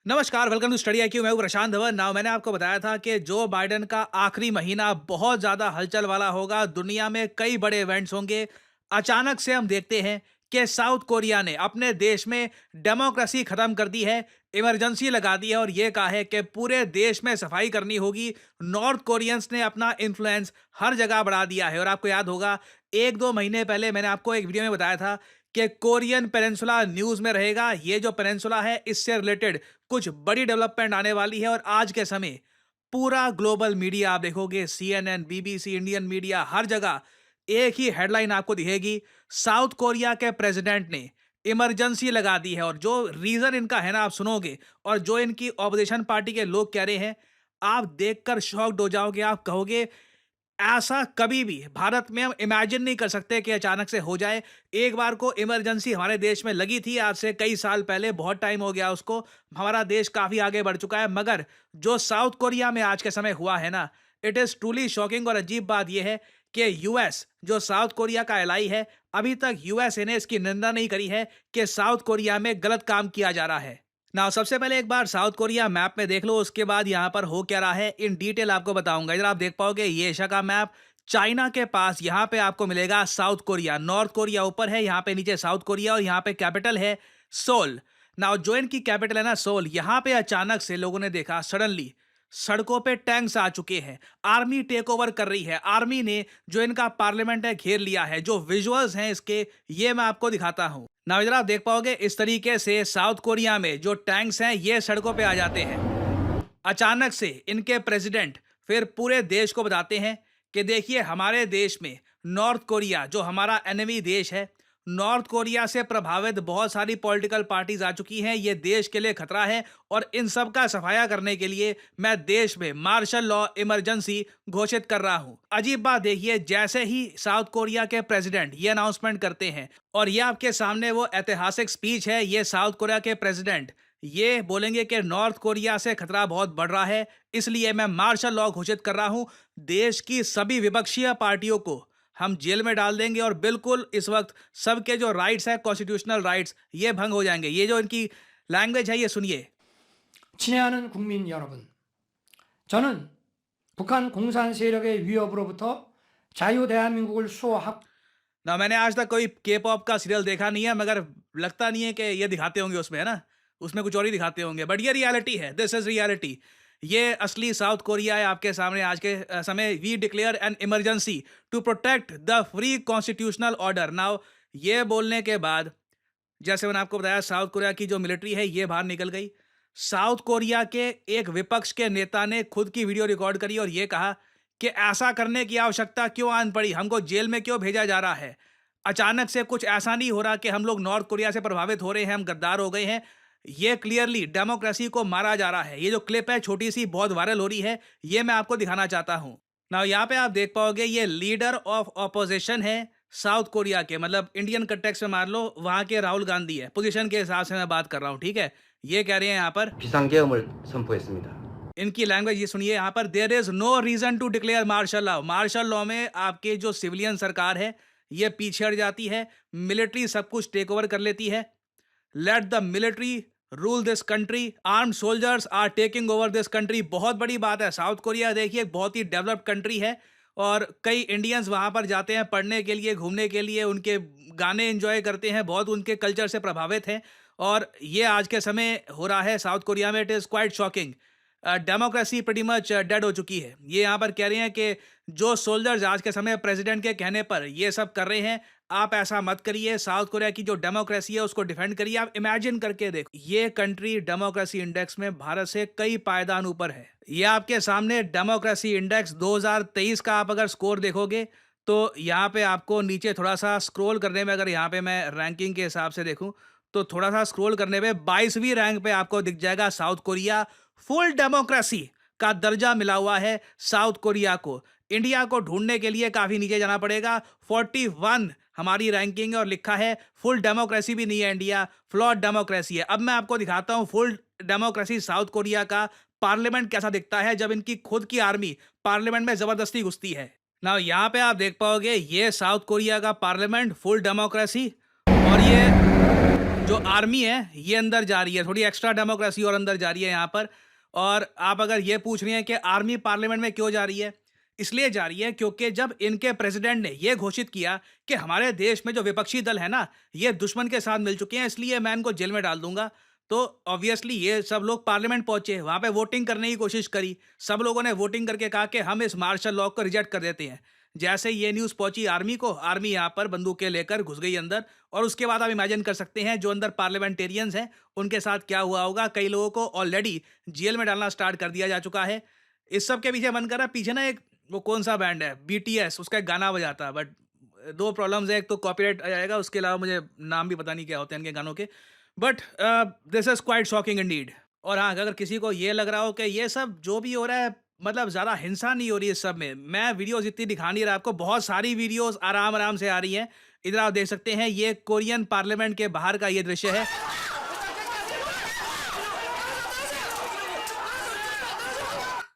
नमस्कार, welcome to study IQ. मैं हूं प्रशांत धवन। नाउ मैंने आपको बताया था कि जो बाइडेन का आखिरी महीना बहुत ज़्यादा हलचल वाला होगा। दुनिया में कई बड़े इवेंट्स होंगे। अचानक से हम देखते हैं कि साउथ कोरिया ने अपने देश में डेमोक्रेसी ख़त्म कर दी है, इमरजेंसी लगा दी है और ये कहा है कि पूरे देश में सफाई करनी होगी। नॉर्थ कोरियंस ने अपना इन्फ्लुएंस हर जगह बढ़ा दिया है और आपको याद होगा, 1-2 महीने पहले मैंने आपको एक वीडियो में बताया था कि कोरियन पेनिनसुला न्यूज़ में रहेगा। ये जो पेनिनसुला है, इससे रिलेटेड कुछ बड़ी डेवलपमेंट आने वाली है और आज के समय पूरा ग्लोबल मीडिया आप देखोगे, सीएनएन, बीबीसी, इंडियन मीडिया, हर जगह एक ही हेडलाइन आपको दिखेगी। साउथ कोरिया के प्रेसिडेंट ने इमरजेंसी लगा दी है और जो रीजन इनका है ना, आप सुनोगे और जो इनकी ऑपोजिशन पार्टी के लोग कह रहे हैं, आप देखकर शॉक्ड हो जाओगे। आप कहोगे ऐसा कभी भी भारत में हम इमेजिन नहीं कर सकते कि अचानक से हो जाए। एक बार को इमरजेंसी हमारे देश में लगी थी, आज से कई साल पहले, बहुत टाइम हो गया उसको। हमारा देश काफ़ी आगे बढ़ चुका है, मगर जो साउथ कोरिया में आज के समय हुआ है ना, इट इज़ ट्रूली शॉकिंग। और अजीब बात यह है कि यूएस जो साउथ कोरिया का एलाई है, अभी तक यूएसए ने इसकी निंदा नहीं करी है कि साउथ कोरिया में गलत काम किया जा रहा है। नाउ सबसे पहले एक बार साउथ कोरिया मैप में देख लो, उसके बाद यहाँ पर हो क्या रहा है इन डिटेल आपको बताऊंगा। इधर आप देख पाओगे ये एशिया का मैप। चाइना के पास यहाँ पे आपको मिलेगा साउथ कोरिया। नॉर्थ कोरिया ऊपर है, यहाँ पे नीचे साउथ कोरिया और यहाँ पे कैपिटल है सोल। नाउ जो इनकी कैपिटल है ना सोल, यहाँ पे अचानक से लोगों ने देखा सडनली सड़कों पे टैंक्स आ चुके हैं। आर्मी टेक ओवर कर रही है। आर्मी ने जो इनका पार्लियामेंट है घेर लिया है। जो विजुअल्स हैं इसके, ये मैं आपको दिखाता हूँ। नाउ इधर आप देख पाओगे इस तरीके से साउथ कोरिया में जो टैंक्स हैं ये सड़कों पे आ जाते हैं। अचानक से इनके प्रेसिडेंट फिर पूरे देश को बताते हैं कि देखिए हमारे देश में नॉर्थ कोरिया जो हमारा एनिमी देश है, नॉर्थ कोरिया से प्रभावित बहुत सारी पॉलिटिकल पार्टीज आ चुकी हैं। ये देश के लिए खतरा है और इन सब का सफाया करने के लिए मैं देश में मार्शल लॉ इमरजेंसी घोषित कर रहा हूं। अजीब बात देखिए, जैसे ही साउथ कोरिया के प्रेसिडेंट ये अनाउंसमेंट करते हैं और ये आपके सामने वो ऐतिहासिक स्पीच है, ये साउथ कोरिया के प्रेसिडेंट ये बोलेंगे कि नॉर्थ कोरिया से खतरा बहुत बढ़ रहा है, इसलिए मैं मार्शल लॉ घोषित कर रहा हूं। देश की सभी विपक्षीय पार्टियों को हम जेल में डाल देंगे और बिल्कुल इस वक्त सबके जो राइट्स है, कॉन्स्टिट्यूशनल राइट्स, ये भंग हो जाएंगे। ये जो इनकी लैंग्वेज है, ये सुनिए। 친애하는 국민 여러분, 저는 북한 공산 세력의 위협으로부터 자유 대한민국을 수호하고 ना मैंने आज तक कोई के पॉप का सीरियल देखा नहीं है, मगर लगता नहीं है कि ये दिखाते होंगे उसमें, है ना? उसमें कुछ और ही दिखाते होंगे, बट ये रियलिटी है। This is reality. ये असली साउथ कोरिया है आपके सामने आज के समय। We declare an emergency to protect the free constitutional order. Now ये बोलने के बाद, जैसे मैंने आपको बताया, साउथ कोरिया की जो मिलिट्री है ये बाहर निकल गई। साउथ कोरिया के एक विपक्ष के नेता ने खुद की वीडियो रिकॉर्ड करी और ये कहा कि ऐसा करने की आवश्यकता क्यों आन पड़ी, हमको जेल में क्यों भेजा जा रहा है। अचानक से कुछ ऐसा नहीं हो रहा कि हम लोग नॉर्थ कोरिया से प्रभावित हो रहे हैं, हम गद्दार हो गए हैं। ये क्लियरली डेमोक्रेसी को मारा जा रहा है। ये जो क्लिप है छोटी सी, बहुत वायरल हो रही है, ये मैं आपको दिखाना चाहता हूँ। ना यहाँ पे आप देख पाओगे ये लीडर ऑफ ऑपोजिशन है साउथ कोरिया के, मतलब इंडियन कंटेक्स्ट में मान लो वहाँ के राहुल गांधी है। पोजीशन के हिसाब से मैं बात कर रहा हूँ, ठीक है? ये कह रहे हैं यहाँ पर, 비상계엄을 선포했습니다. इनकी लैंग्वेज ये सुनिए यहाँ पर। There is no reason to declare martial law. Martial law में आपके जो सिविलियन सरकार है ये पीछे हट जाती है, मिलिट्री सब कुछ टेक ओवर कर लेती है। Let the military rule this country, armed soldiers are taking over this country. बहुत बड़ी बात है। साउथ कोरिया देखिए बहुत ही डेवलप्ड कंट्री है और कई इंडियंस वहाँ पर जाते हैं पढ़ने के लिए, घूमने के लिए, उनके गाने एंजॉय करते हैं, बहुत उनके कल्चर से प्रभावित हैं। और ये आज के समय हो रहा है साउथ कोरिया में। It is quite shocking. Democracy pretty much dead हो चुकी है। ये यहाँ पर कह रहे हैं कि जो सोल्जर्स आज के समय प्रेसिडेंट के कहने पर ये सब कर रहे हैं, आप ऐसा मत करिए। साउथ कोरिया की जो डेमोक्रेसी है उसको डिफेंड करिए। आप इमेजिन करके देखो, ये कंट्री डेमोक्रेसी इंडेक्स में भारत से कई पायदान ऊपर है। ये आपके सामने डेमोक्रेसी इंडेक्स 2023 का आप अगर स्कोर देखोगे तो यहाँ पे आपको नीचे थोड़ा सा स्क्रॉल करने में, अगर यहाँ पे मैं रैंकिंग के हिसाब से देखूँ तो थोड़ा सा स्क्रॉल करने पे 22वीं रैंक पे आपको दिख जाएगा साउथ कोरिया। फुल डेमोक्रेसी का दर्जा मिला हुआ है साउथ कोरिया को। इंडिया को ढूंढने के लिए काफी नीचे जाना पड़ेगा। 41 हमारी रैंकिंग है और लिखा है फुल डेमोक्रेसी भी नहीं है इंडिया, फ्लॉड डेमोक्रेसी है। अब मैं आपको दिखाता हूं फुल डेमोक्रेसी साउथ कोरिया का पार्लियामेंट कैसा दिखता है जब इनकी खुद की आर्मी पार्लियामेंट में जबरदस्ती घुसती है। ना यहाँ पे आप देख पाओगे ये साउथ कोरिया का पार्लियामेंट, फुल डेमोक्रेसी। और ये जो आर्मी है ये अंदर जा रही है, थोड़ी एक्स्ट्रा डेमोक्रेसी और अंदर जा रही है यहाँ पर। और आप अगर ये पूछ रही हैं कि आर्मी पार्लियामेंट में क्यों जा रही है, इसलिए जा रही है क्योंकि जब इनके प्रेसिडेंट ने ये घोषित किया कि हमारे देश में जो विपक्षी दल है ना, ये दुश्मन के साथ मिल चुके हैं, इसलिए मैं इनको जेल में डाल दूंगा। तो ऑब्वियसली ये सब लोग पार्लियामेंट पहुंचे, वहां पे वोटिंग करने की कोशिश करी। सब लोगों ने वोटिंग करके कहा कि हम इस मार्शल लॉ को रिजेक्ट कर देते हैं। जैसे ये न्यूज़ पहुंची आर्मी को, आर्मी यहाँ पर बंदूकें लेकर घुस गई अंदर। और उसके बाद आप इमेजिन कर सकते हैं जो अंदर पार्लियामेंटेरियंस हैं उनके साथ क्या हुआ होगा। कई लोगों को ऑलरेडी जेल में डालना स्टार्ट कर दिया जा चुका है। इस सब के पीछे मन कर रहा है, पीछे ना एक वो कौन सा बैंड है बीटीएस, उसका एक गाना बजाता है, बट दो प्रॉब्लम्स है, एक तो कॉपीराइट आ जाएगा, उसके अलावा मुझे नाम भी पता नहीं क्या होते हैं इनके गानों के। But this is quite shocking Indeed. और हाँ, अगर किसी को ये लग रहा हो कि ये सब जो भी हो रहा है मतलब ज़्यादा हिंसा नहीं हो रही है इस सब में, मैं वीडियोस इतनी दिखा नहीं रहा आपको, बहुत सारी वीडियोस आराम आराम से आ रही हैं। इधर आप देख सकते हैं, ये कोरियन पार्लियामेंट के बाहर का ये दृश्य है।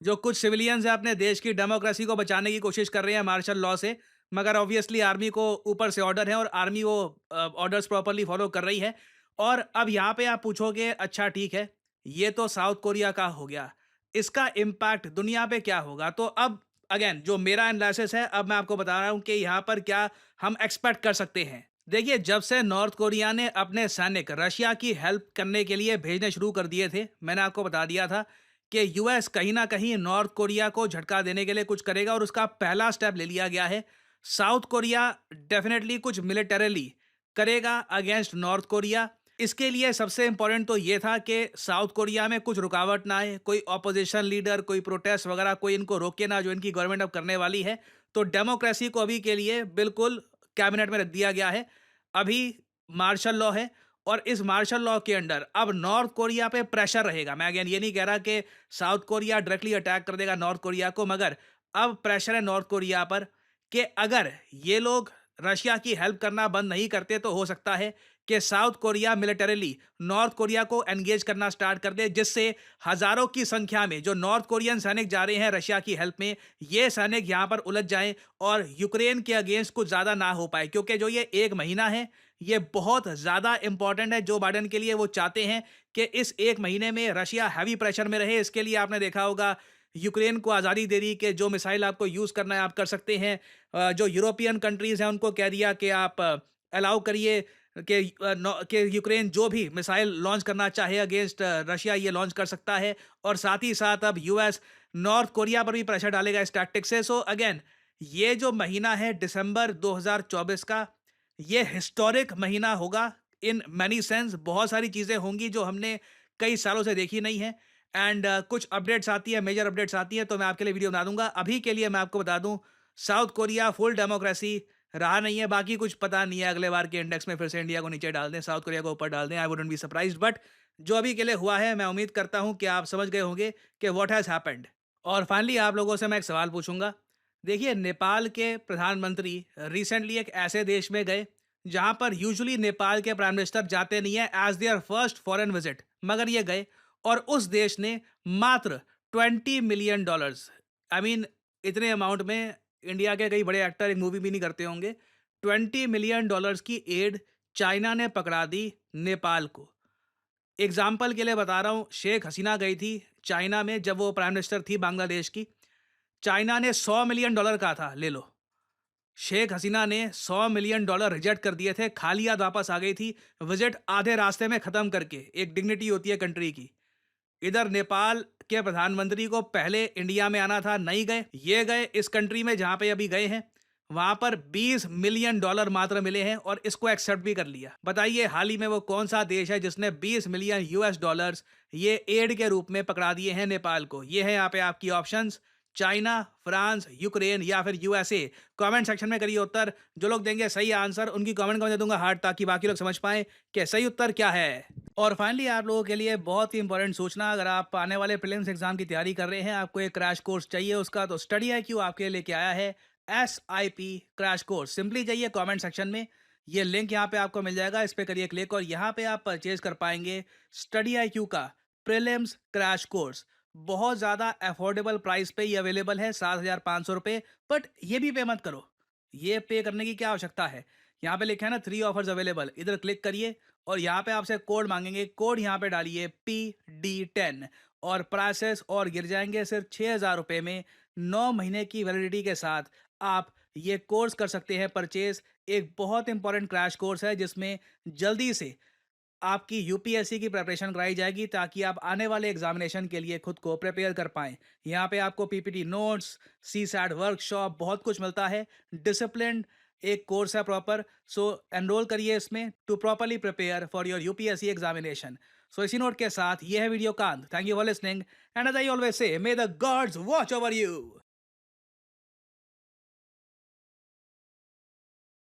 जो कुछ सिविलियंस हैं अपने देश की डेमोक्रेसी को बचाने की कोशिश कर रहे हैं मार्शल लॉ से, मगर ऑब्वियसली आर्मी को ऊपर से ऑर्डर है और आर्मी वो ऑर्डर्स प्रॉपर्ली फॉलो कर रही है। और अब यहाँ पे आप पूछोगे अच्छा ठीक है, ये तो साउथ कोरिया का हो गया, इसका इम्पैक्ट दुनिया पे क्या होगा। तो अब अगेन जो मेरा एनालिसिस है, अब मैं आपको बता रहा हूँ कि यहाँ पर क्या हम एक्सपेक्ट कर सकते हैं। देखिए, जब से नॉर्थ कोरिया ने अपने सैनिक रशिया की हेल्प करने के लिए भेजने शुरू कर दिए थे, मैंने आपको बता दिया था कि यूएस कहीं ना कहीं नॉर्थ कोरिया को झटका देने के लिए कुछ करेगा और उसका पहला स्टेप ले लिया गया है। साउथ कोरिया डेफिनेटली कुछ मिलिटरली करेगा अगेंस्ट नॉर्थ कोरिया। इसके लिए सबसे इंपॉर्टेंट तो ये था कि साउथ कोरिया में कुछ रुकावट ना आए, कोई ऑपोजिशन लीडर, कोई प्रोटेस्ट वगैरह कोई इनको रोके ना, जो इनकी गवर्नमेंट अब करने वाली है। तो डेमोक्रेसी को अभी के लिए बिल्कुल कैबिनेट में रख दिया गया है। अभी मार्शल लॉ है और इस मार्शल लॉ के अंडर अब नॉर्थ कोरिया पे प्रेशर रहेगा। मैं अगेन ये नहीं कह रहा कि साउथ कोरिया डायरेक्टली अटैक कर देगा नॉर्थ कोरिया को, मगर अब प्रेशर है नॉर्थ कोरिया पर कि अगर ये लोग रशिया की हेल्प करना बंद नहीं करते तो हो सकता है कि south Korea militarily north Korea को एंगेज करना स्टार्ट कर दे, जिससे हजारों की संख्या में जो नॉर्थ कोरियन सैनिक जा रहे हैं रशिया की हेल्प में, ये सैनिक यहां पर उलझ जाएं और यूक्रेन के अगेंस्ट कुछ ज्यादा ना हो पाए। क्योंकि जो ये एक महीना है ये बहुत ज्यादा इंपॉर्टेंट है जो बाइडेन के लिए। वो चाहते हैं कि इस एक महीने में रशिया हैवी प्रेशर में रहे। इसके लिए आपने देखा होगा यूक्रेन को आज़ादी दे दी कि जो मिसाइल आपको यूज़ करना है आप कर सकते हैं। जो यूरोपियन कंट्रीज़ हैं उनको कह दिया कि आप अलाउ करिए कि यूक्रेन जो भी मिसाइल लॉन्च करना चाहे अगेंस्ट रशिया, ये लॉन्च कर सकता है। और साथ ही साथ अब यूएस नॉर्थ कोरिया पर भी प्रेशर डालेगा इस टैक्टिक से। सो अगेन ये जो महीना है दिसंबर 2024 का, ये हिस्टोरिक महीना होगा इन मैनी सेंस। बहुत सारी चीज़ें होंगी जो हमने कई सालों से देखी नहीं है। एंड कुछ अपडेट्स आती है, मेजर अपडेट्स आती है तो मैं आपके लिए वीडियो बना दूंगा। अभी के लिए मैं आपको बता दूं, साउथ कोरिया फुल डेमोक्रेसी रहा नहीं है। बाकी कुछ पता नहीं है, अगले बार के इंडेक्स में फिर से इंडिया को नीचे डाल दें, साउथ कोरिया को ऊपर डाल दें, I wouldn't be surprised. But जो अभी के लिए हुआ है, मैं उम्मीद करता हूं कि आप समझ गए होंगे कि व्हाट हैज़ हैपेंड। और फाइनली आप लोगों से मैं एक सवाल पूछूंगा। देखिए, नेपाल के प्रधानमंत्री रिसेंटली एक ऐसे देश में गए जहां पर यूजुअली नेपाल के प्राइम मिनिस्टर जाते नहीं है as their first foreign visit, मगर ये गए और उस देश ने मात्र $20 मिलियन, आई मीन इतने अमाउंट में इंडिया के कई बड़े एक्टर एक मूवी भी नहीं करते होंगे, $20 मिलियन की एड चाइना ने पकड़ा दी नेपाल को। एग्जाम्पल के लिए बता रहा हूँ, शेख हसीना गई थी चाइना में जब वो प्राइम मिनिस्टर थी बांग्लादेश की। चाइना ने $100 मिलियन कहा था ले लो, शेख हसीना ने $100 मिलियन रिजेक्ट कर दिए थे, खाली हाथ वापस आ गई थी, विजिट आधे रास्ते में खत्म करके। एक डिग्निटी होती है कंट्री की। इधर नेपाल के प्रधानमंत्री को पहले इंडिया में आना था, नहीं गए, ये गए इस कंट्री में जहां पे अभी गए हैं, वहां पर $20 मिलियन मात्र मिले हैं और इसको एक्सेप्ट भी कर लिया। बताइए हाल ही में वो कौन सा देश है जिसने $20 मिलियन ये एड के रूप में पकड़ा दिए हैं नेपाल को। ये है यहाँ पे आपकी ऑप्शंस, चाइना, फ्रांस, यूक्रेन या फिर यूएसए। कमेंट सेक्शन में करिए उत्तर। जो लोग देंगे सही आंसर उनकी कमेंट को मैं दे दूंगा हार्ट, ताकि बाकी लोग समझ पाएं कि सही उत्तर क्या है। और फाइनली आप लोगों के लिए बहुत ही इंपॉर्टेंट सूचना, अगर आप आने वाले प्रीलिम्स एग्जाम की तैयारी कर रहे हैं, आपको एक क्रैश कोर्स चाहिए उसका, तो स्टडी IQ आपके लिए लेके आया है SIP क्रैश कोर्स। सिंपली जाइए कमेंट सेक्शन में, ये लिंक यहाँ पे आपको मिल जाएगा, इस पे करिए क्लिक और यहाँ पे आप परचेज कर पाएंगे स्टडी IQ का प्रीलिम्स क्रैश कोर्स। बहुत ज़्यादा अफोर्डेबल प्राइस पे ये अवेलेबल है, 7,500 रुपये। बट ये भी पे मत करो, ये पे करने की क्या आवश्यकता है। यहाँ पे लिखा है ना 3 ऑफर्स अवेलेबल, इधर क्लिक करिए और यहाँ पे आपसे कोड मांगेंगे। कोड यहाँ पे डालिए PD10 और प्राइसेस और गिर जाएंगे सिर्फ 6,000 रुपये में। 9 महीने की वैलिडिटी के साथ आप ये कोर्स कर सकते हैं परचेज। एक बहुत इंपॉर्टेंट क्रैश कोर्स है जिसमें जल्दी से आपकी यूपीएससी की प्रिपरेशन कराई जाएगी ताकि आप आने वाले एग्जामिनेशन के लिए खुद को प्रिपेयर कर पाएं। यहाँ पे आपको पीपीटी नोट्स, सीसैट वर्कशॉप, बहुत कुछ मिलता है। डिसिप्लिन एक कोर्स है प्रॉपर। सो एनरोल करिए इसमें to properly prepare for your UPSC examination. So इसी नोट के साथ ये है वीडियो कांत। Thank you for listening and as I always say, may the gods watch over you.